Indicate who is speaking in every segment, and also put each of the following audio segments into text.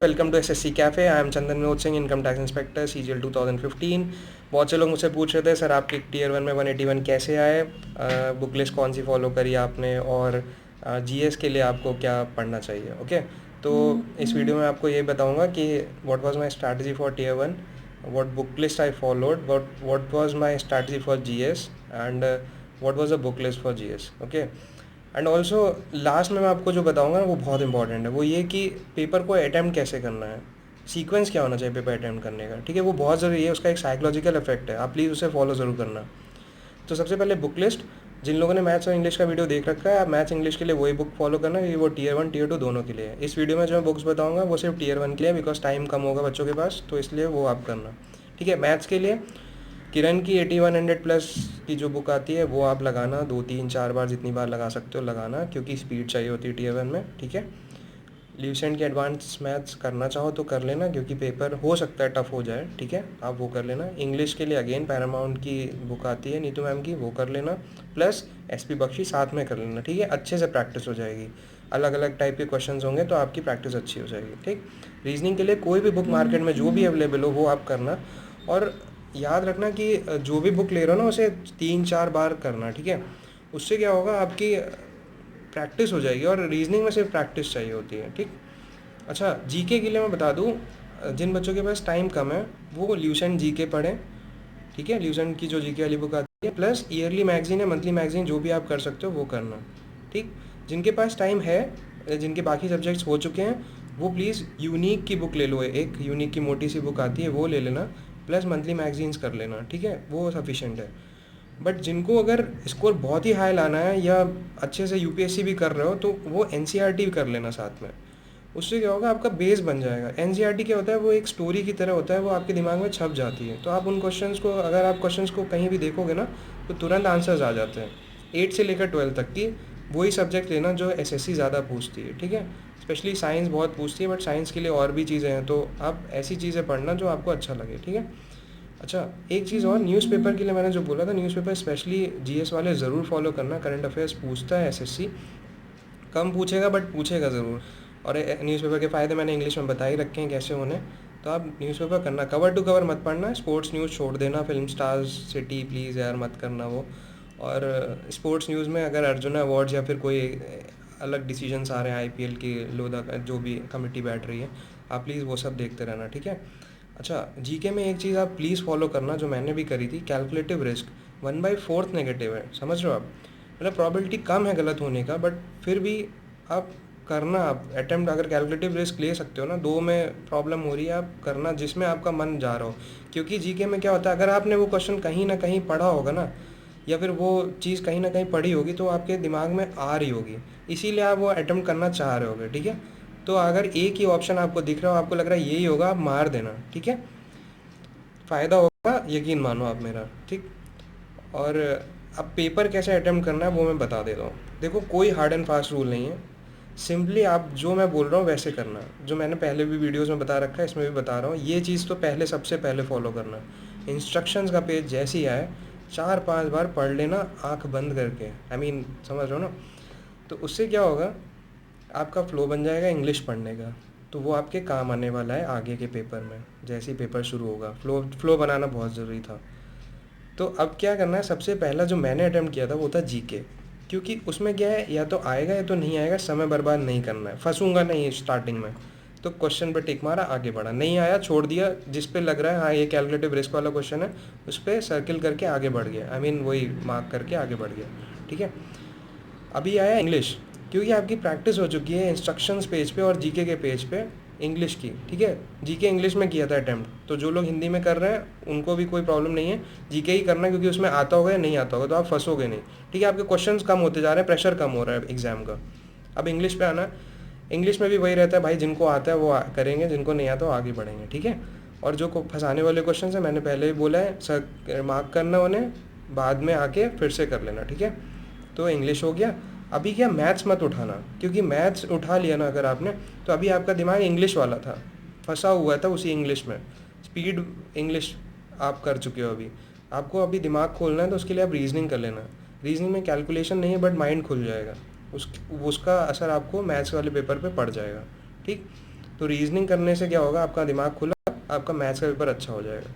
Speaker 1: Welcome to SSC cafe. I am Chandan Vinod Singh, income tax inspector CGL 2015। बहुत से लोग मुझसे पूछ रहे थे सर आपके टीयर 1 में 181 कैसे आए, बुक लिस्ट कौन सी फॉलो करी आपने, और जीएस के लिए आपको क्या पढ़ना चाहिए। ओके, तो इस वीडियो में आपको ये बताऊंगा कि what was my strategy for tier 1, what book list I followed, what was my strategy for GS, and what was the book list for GS. Okay, and also last में मैं आपको जो बताऊंगा ना वो बहुत इंपॉर्टेंट है। वो ये कि पेपर को अटैम्प्ट कैसे करना है, सीक्वेंस क्या होना चाहिए पेपर अटैम्प्ट करने का। ठीक है, वो बहुत ज़रूरी है, उसका एक साइकोलॉजिकल इफेक्ट है, आप प्लीज़ उसे फॉलो ज़रूर करना। तो सबसे पहले बुक लिस्ट, जिन लोगों ने मैथ्स और इंग्लिश का वीडियो देख रखा है, आप मैथ्स इंग्लिश के लिए वही बुक फॉलो करना क्योंकि वो टीयर 1 टीयर 2 दोनों के लिए है। इस वीडियो में जो मैं बुक्स बताऊंगा वो सिर्फ टीयर 1 के लिए, बिकॉज टाइम कम होगा बच्चों के पास, तो इसलिए वो आप करना। ठीक है, मैथ्स के लिए किरण की 8100 प्लस की जो बुक आती है वो आप लगाना, 2 3 4 बार जितनी बार लगा सकते हो लगाना, क्योंकि स्पीड चाहिए होती है टीयर 1 में। ठीक है, ल्यूसेंट की एडवांस मैथ्स करना चाहो तो कर लेना, क्योंकि पेपर हो सकता है टफ हो जाए। ठीक है, आप वो कर लेना। इंग्लिश के लिए अगेन पैरामाउंट की बुक आती है नीतू मैम की, वो कर लेना, प्लस एसपी बख्शी साथ में कर लेना। ठीक है, अच्छे से प्रैक्टिस हो जाएगी, अलग अलग टाइप के क्वेश्चंस होंगे तो आपकी प्रैक्टिस अच्छी हो जाएगी। ठीक, रीजनिंग के लिए कोई भी बुक मार्केट में जो भी अवेलेबल हो वो आप करना, और याद रखना कि जो भी बुक ले रहे हो ना उसे 3 4 बार करना। ठीक है, उससे क्या होगा, आपकी प्रैक्टिस हो जाएगी, और रीजनिंग में सिर्फ प्रैक्टिस चाहिए होती है। ठीक, अच्छा, जीके के लिए मैं बता दूं, जिन बच्चों के पास टाइम कम है वो ल्यूसेंट जीके पढ़ें। ठीक है, ल्यूसेंट की जो जीके वाली बुक आती है, प्लस ईयरली मैगजीन है, मंथली मैगजीन, जो भी आप कर सकते हो वो करना। ठीक, जिनके पास टाइम है, जिनके बाकी सब्जेक्ट्स हो चुके हैं, वो प्लीज़ यूनिक की बुक ले लो, एक यूनिक की मोटी सी बुक आती है वो ले लेना, प्लस मंथली मैगजीन्स कर लेना। ठीक है, वो सफिशेंट है। बट जिनको अगर स्कोर बहुत ही हाई लाना है या अच्छे से यूपीएससी भी कर रहे हो तो वो एनसीईआरटी भी कर लेना साथ में। उससे क्या होगा, आपका बेस बन जाएगा। एनसीईआरटी क्या होता है, वो एक स्टोरी की तरह होता है, वो आपके दिमाग में छप जाती है, तो आप उन क्वेश्चंस को, अगर आप क्वेश्चंस को कहीं भी देखोगे ना तो तुरंत आंसर्स आ जाते हैं। 8 से लेकर 12 तक की वही सब्जेक्ट लेना जो एसएससी ज़्यादा पूछती है। ठीक है, स्पेशली साइंस बहुत पूछती है, बट साइंस के लिए और भी चीज़ें हैं, तो आप ऐसी चीज़ें पढ़ना जो आपको अच्छा लगे। ठीक है, अच्छा, एक चीज़ और, न्यूज़पेपर के लिए मैंने जो बोला था, न्यूज़पेपर स्पेशली जीएस वाले ज़रूर फॉलो करना। करंट अफेयर्स पूछता है एसएससी, कम पूछेगा बट पूछेगा ज़रूर। और न्यूज़पेपर के फ़ायदे मैंने इंग्लिश में बता ही रखे हैं कैसे होने, तो आप न्यूज़पेपर करना, कवर टू कवर मत पढ़ना, स्पोर्ट्स न्यूज़ छोड़ देना, फिल्म स्टार्स सिटी प्लीज़ यार मत करना वो। और स्पोर्ट्स न्यूज़ में अगर अर्जुना अवार्ड्स या फिर कोई अलग डिसीजंस आ रहे हैं आईपीएल के, लोधा का जो भी कमेटी बैठ रही है, आप प्लीज़ वो सब देखते रहना। ठीक है, अच्छा, जीके में एक चीज़ आप प्लीज़ फॉलो करना जो मैंने भी करी थी, कैलकुलेटिव रिस्क 1/4 नेगेटिव है, समझ रहे हो आप, मतलब प्रॉबिलिटी कम है गलत होने का, बट फिर भी आप करना। आप अटेम्प्ट अगर कैलकुलेटिव रिस्क ले सकते हो ना, 2 में प्रॉब्लम हो रही है, आप करना जिसमें आपका मन जा रहा हो। क्योंकि जीके में क्या होता है, अगर आपने वो क्वेश्चन कहीं ना कहीं पढ़ा होगा ना, या फिर वो चीज़ कहीं ना कहीं पढ़ी होगी तो आपके दिमाग में आ रही होगी, इसीलिए आप वो अटेम्प्ट करना चाह रहे होगे। ठीक है, तो अगर एक ही ऑप्शन आपको दिख रहा हो, आपको लग रहा है यही होगा, आप मार देना। ठीक है, फ़ायदा होगा, यकीन मानो आप मेरा। ठीक, और अब पेपर कैसे अटेम्प्ट करना है वो मैं बता देता हूँ। देखो, कोई हार्ड एंड फास्ट रूल नहीं है, सिंपली आप जो मैं बोल रहा हूँ वैसे करना, जो मैंने पहले भी वीडियोस में बता रखा है इसमें भी बता रहा हूँ, ये चीज़ तो पहले सबसे पहले फॉलो करना। इंस्ट्रक्शंस का पेज जैसे ही आए 4 5 बार पढ़ लेना आंख बंद करके, समझ रहे हो ना। तो उससे क्या होगा, आपका फ़्लो बन जाएगा इंग्लिश पढ़ने का, तो वो आपके काम आने वाला है आगे के पेपर में। जैसे ही पेपर शुरू होगा, फ़्लो बनाना बहुत ज़रूरी था। तो अब क्या करना है, सबसे पहला जो मैंने अटेम्प्ट किया था वो था जीके, क्योंकि उसमें क्या है, या तो आएगा या तो नहीं आएगा, समय बर्बाद नहीं करना है, फंसूंगा नहीं स्टार्टिंग में। तो क्वेश्चन पे टिक मारा, आगे बढ़ा, नहीं आया छोड़ दिया, जिस पे लग रहा है हाँ ये कैलकुलेटिव रिस्क वाला क्वेश्चन है उस पर सर्किल करके आगे बढ़ गया, वही मार्क करके आगे बढ़ गया। ठीक है, अभी आया इंग्लिश, क्योंकि आपकी प्रैक्टिस हो चुकी है इंस्ट्रक्शंस पेज पे और जीके के पेज पे इंग्लिश की। ठीक है, जीके इंग्लिश में किया था अटैम्प्ट, तो जो लोग हिंदी में कर रहे हैं उनको भी कोई प्रॉब्लम नहीं है, जीके ही करना, क्योंकि उसमें आता होगा या नहीं आता होगा तो आप फंसोगे नहीं। ठीक है, आपके क्वेश्चंस कम होते जा रहे हैं, प्रेशर कम हो रहा है एग्जाम का। अब इंग्लिश पे आना, इंग्लिश में भी वही रहता है भाई, जिनको आता है वो करेंगे, जिनको नहीं आता वो आगे बढ़ेंगे। ठीक है, और जो फंसाने वाले क्वेश्चन है मैंने पहले ही बोला है, सर मार्क करना उन्हें, बाद में आके फिर से कर लेना। ठीक है, तो इंग्लिश हो गया। अभी क्या, मैथ्स मत उठाना, क्योंकि मैथ्स उठा लिया ना अगर आपने, तो अभी आपका दिमाग इंग्लिश वाला था, फंसा हुआ था उसी इंग्लिश में, स्पीड इंग्लिश आप कर चुके हो। अभी आपको अभी दिमाग खोलना है, तो उसके लिए आप रीजनिंग कर लेना। रीजनिंग में कैलकुलेशन नहीं है बट माइंड खुल जाएगा, उसका असर आपको मैथ्स वाले पेपर पे पड़ जाएगा। ठीक, तो रीजनिंग करने से क्या होगा, आपका दिमाग खुला, आपका मैथ्स का पेपर अच्छा हो जाएगा,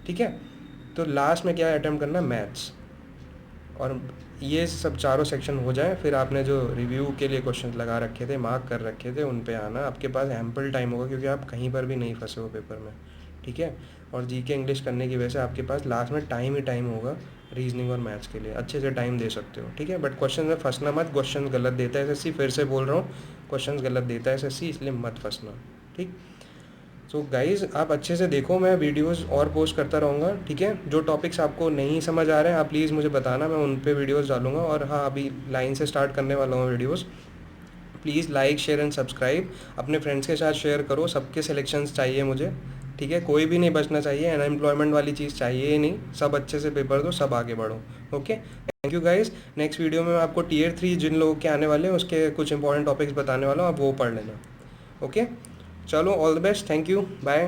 Speaker 1: ठीक है। तो लास्ट में क्या अटैम्प्ट करना, मैथ्स, और ये सब चारों सेक्शन हो जाए, फिर आपने जो रिव्यू के लिए क्वेश्चन लगा रखे थे, मार्क कर रखे थे, उन पे आना। आपके पास एम्पल टाइम होगा क्योंकि आप कहीं पर भी नहीं फंसे हो पेपर में, ठीक है। और जीके इंग्लिश करने की वजह से आपके पास लास्ट में टाइम ही टाइम होगा रीजनिंग और मैथ्स के लिए, अच्छे से टाइम दे सकते हो, ठीक है। बट क्वेश्चन में फंसना मत, क्वेश्चन गलत देता है एसएससी, फिर से बोल रहा हूँ, क्वेश्चन गलत देता है एसएससी, इसलिए मत फंसना, ठीक। सो गाइज़ आप अच्छे से देखो, मैं वीडियोस और पोस्ट करता रहूँगा, ठीक है। जो टॉपिक्स आपको नहीं समझ आ रहे हैं आप प्लीज़ मुझे बताना, मैं उन पे वीडियोस डालूँगा। और हाँ, अभी लाइन से स्टार्ट करने वाला हूँ videos. Please like share and subscribe, अपने फ्रेंड्स के साथ शेयर करो, सबके सिलेक्शंस चाहिए मुझे, ठीक है। कोई भी नहीं बचना चाहिए, अनएम्प्लॉयमेंट वाली चीज़ चाहिए ही नहीं, सब अच्छे से पेपर दो, सब आगे बढ़ो। Okay, thank you guys. Next video में मैं आपको टीयर 3 जिन लोगों के आने वाले हैं उसके कुछ इंपॉर्टेंट टॉपिक्स बताने वाला हूँ, आप वो पढ़ लेना। ओके, चलो, all the best, thank you, bye.